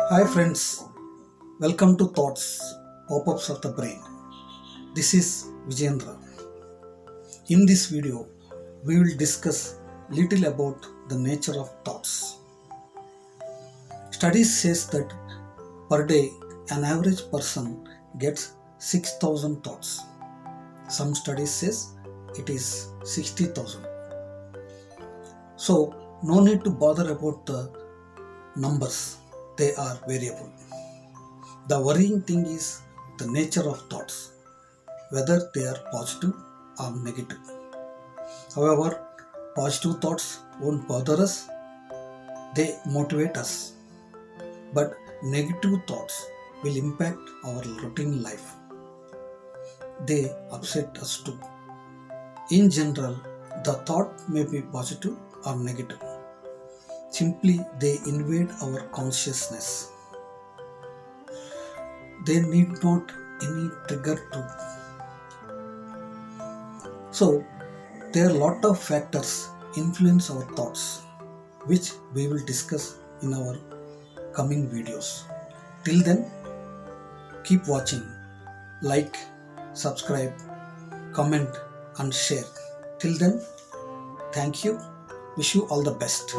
Hi friends, welcome to Thoughts, Popups of the Brain. This is Vijendra. In this video, we will discuss little about the nature of thoughts. Studies says that per day an average person gets 6,000 thoughts. Some studies says it is 60,000. So no need to bother about the numbers, they are variable. The worrying thing is the nature of thoughts, whether they are positive or negative. However, positive thoughts won't bother us, they motivate us. But negative thoughts will impact our routine life. They upset us too. In general, the thought may be positive or negative. Simply, they invade our consciousness. They need not any trigger to. So, there are a lot of factors influence our thoughts, which we will discuss in our coming videos. Till then, keep watching, like, subscribe, comment and share. Till then, thank you. Wish you all the best.